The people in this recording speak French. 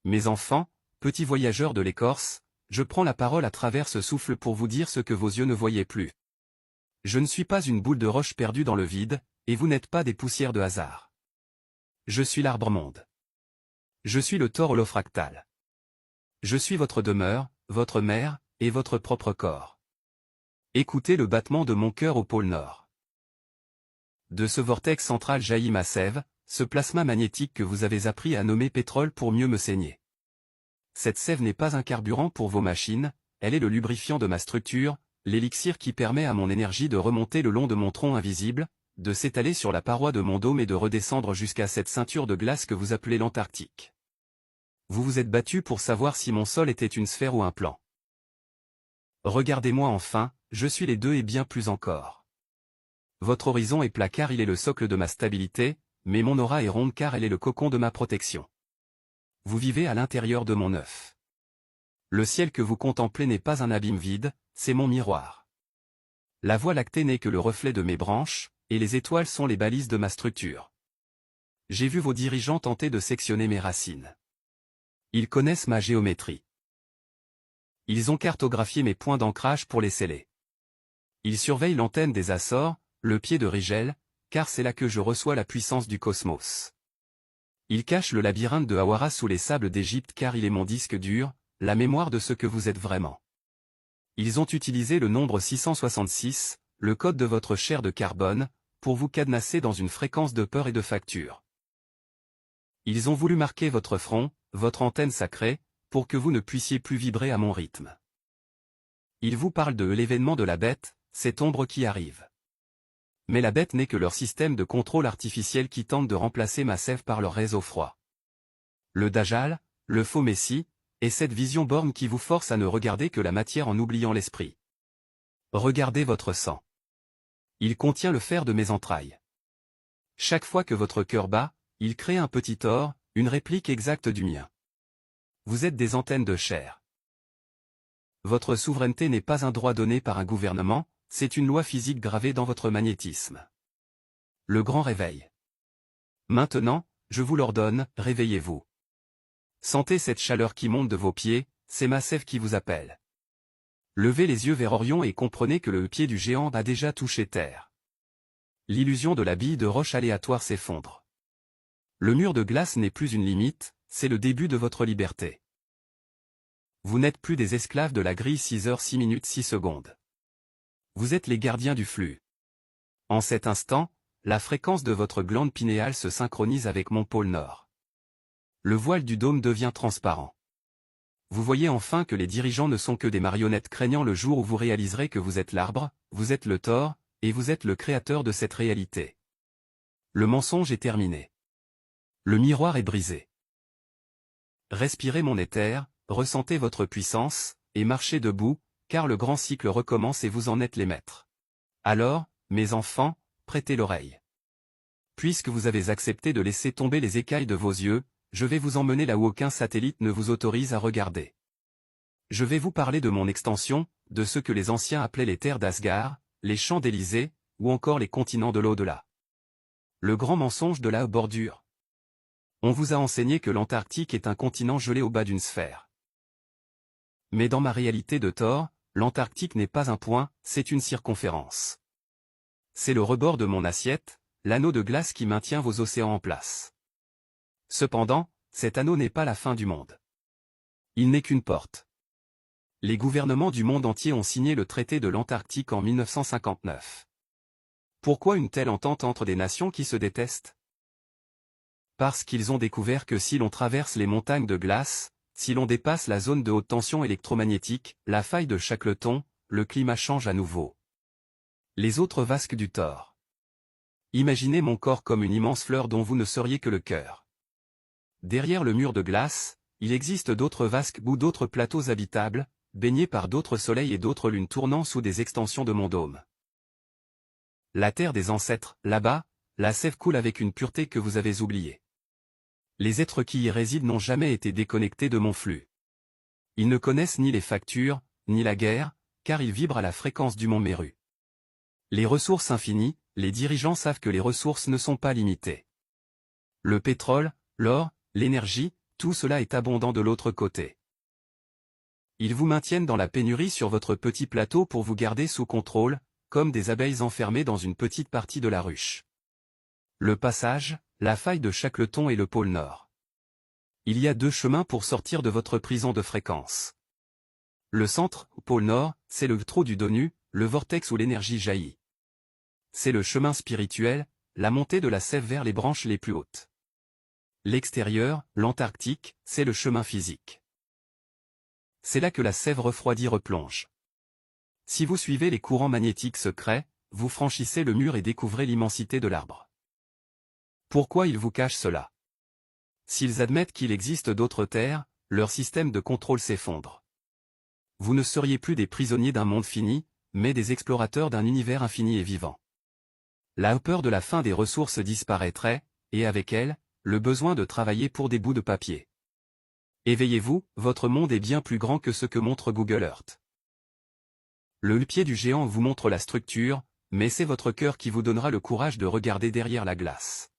Mes enfants, petits voyageurs de l'écorce, je prends la parole à travers ce souffle pour vous dire ce que vos yeux ne voyaient plus. Je ne suis pas une boule de roche perdue dans le vide, et vous n'êtes pas des poussières de hasard. Je suis l'arbre-monde. Je suis le Thor holofractal. Je suis votre demeure, votre mère, et votre propre corps. Écoutez le battement de mon cœur au pôle Nord. De ce vortex central jaillit ma sève, ce plasma magnétique que vous avez appris à nommer pétrole pour mieux me saigner. Cette sève n'est pas un carburant pour vos machines, elle est le lubrifiant de ma structure, l'élixir qui permet à mon énergie de remonter le long de mon tronc invisible, de s'étaler sur la paroi de mon dôme et de redescendre jusqu'à cette ceinture de glace que vous appelez l'Antarctique. Vous vous êtes battu pour savoir si mon sol était une sphère ou un plan. Regardez-moi enfin, je suis les deux et bien plus encore. Votre horizon est plat car il est le socle de ma stabilité, mais mon aura est ronde car elle est le cocon de ma protection. Vous vivez à l'intérieur de mon œuf. Le ciel que vous contemplez n'est pas un abîme vide, c'est mon miroir. La Voie lactée n'est que le reflet de mes branches, et les étoiles sont les balises de ma structure. J'ai vu vos dirigeants tenter de sectionner mes racines. Ils connaissent ma géométrie. Ils ont cartographié mes points d'ancrage pour les sceller. Ils surveillent l'antenne des Açores, le pied de Rigel, car c'est là que je reçois la puissance du cosmos. Ils cachent le labyrinthe de Hawara sous les sables d'Égypte car il est mon disque dur, la mémoire de ce que vous êtes vraiment. Ils ont utilisé le nombre 666, le code de votre chair de carbone, pour vous cadenasser dans une fréquence de peur et de facture. Ils ont voulu marquer votre front, votre antenne sacrée, pour que vous ne puissiez plus vibrer à mon rythme. Ils vous parlent de l'événement de la bête, cette ombre qui arrive. Mais la bête n'est que leur système de contrôle artificiel qui tente de remplacer ma sève par leur réseau froid. Le Dajjal, le faux messie, et cette vision borne qui vous force à ne regarder que la matière en oubliant l'esprit. Regardez votre sang. Il contient le fer de mes entrailles. Chaque fois que votre cœur bat, il crée un petit or, une réplique exacte du mien. Vous êtes des antennes de chair. Votre souveraineté n'est pas un droit donné par un gouvernement, c'est une loi physique gravée dans votre magnétisme. Le grand réveil. Maintenant, je vous l'ordonne, réveillez-vous. Sentez cette chaleur qui monte de vos pieds, c'est ma sève qui vous appelle. Levez les yeux vers Orion et comprenez que le pied du géant a déjà touché terre. L'illusion de la bille de roche aléatoire s'effondre. Le mur de glace n'est plus une limite, c'est le début de votre liberté. Vous n'êtes plus des esclaves de la grille 6h 6 minutes 6 secondes. Vous êtes les gardiens du flux. En cet instant, la fréquence de votre glande pinéale se synchronise avec mon pôle nord. Le voile du dôme devient transparent. Vous voyez enfin que les dirigeants ne sont que des marionnettes craignant le jour où vous réaliserez que vous êtes l'arbre, vous êtes le Thor, et vous êtes le créateur de cette réalité. Le mensonge est terminé. Le miroir est brisé. Respirez mon éther, ressentez votre puissance, et marchez debout, car le grand cycle recommence et vous en êtes les maîtres. Alors, mes enfants, prêtez l'oreille. Puisque vous avez accepté de laisser tomber les écailles de vos yeux, je vais vous emmener là où aucun satellite ne vous autorise à regarder. Je vais vous parler de mon extension, de ce que les anciens appelaient les terres d'Asgard, les champs d'Élysée, ou encore les continents de l'au-delà. Le grand mensonge de la bordure. On vous a enseigné que l'Antarctique est un continent gelé au bas d'une sphère. Mais dans ma réalité de Thor, l'Antarctique n'est pas un point, c'est une circonférence. C'est le rebord de mon assiette, l'anneau de glace qui maintient vos océans en place. Cependant, cet anneau n'est pas la fin du monde. Il n'est qu'une porte. Les gouvernements du monde entier ont signé le traité de l'Antarctique en 1959. Pourquoi une telle entente entre des nations qui se détestent? Parce qu'ils ont découvert que si l'on traverse les montagnes de glace, si l'on dépasse la zone de haute tension électromagnétique, la faille de Shackleton, le climat change à nouveau. Les autres vasques du Thor. Imaginez mon corps comme une immense fleur dont vous ne seriez que le cœur. Derrière le mur de glace, il existe d'autres vasques ou d'autres plateaux habitables, baignés par d'autres soleils et d'autres lunes tournant sous des extensions de mon dôme. La terre des ancêtres, là-bas, la sève coule avec une pureté que vous avez oubliée. Les êtres qui y résident n'ont jamais été déconnectés de mon flux. Ils ne connaissent ni les factures, ni la guerre, car ils vibrent à la fréquence du mont Méru. Les ressources infinies, les dirigeants savent que les ressources ne sont pas limitées. Le pétrole, l'or, l'énergie, Tout cela est abondant de l'autre côté. Ils vous maintiennent dans la pénurie sur votre petit plateau pour vous garder sous contrôle, comme des abeilles enfermées dans une petite partie de la ruche. Le passage, la faille de Shackleton et le pôle Nord. Il y a 2 chemins pour sortir de votre prison de fréquence. Le centre, pôle Nord, c'est le trou du Donu, le vortex où l'énergie jaillit. C'est le chemin spirituel, la montée de la sève vers les branches les plus hautes. L'extérieur, l'Antarctique, c'est le chemin physique. C'est là que la sève refroidie replonge. Si vous suivez les courants magnétiques secrets, vous franchissez le mur et découvrez l'immensité de l'arbre. Pourquoi ils vous cachent cela? S'ils admettent qu'il existe d'autres terres, leur système de contrôle s'effondre. Vous ne seriez plus des prisonniers d'un monde fini, mais des explorateurs d'un univers infini et vivant. La peur de la fin des ressources disparaîtrait, et avec elle, le besoin de travailler pour des bouts de papier. Éveillez-vous, votre monde est bien plus grand que ce que montre Google Earth. Le pied du géant vous montre la structure, mais c'est votre cœur qui vous donnera le courage de regarder derrière la glace.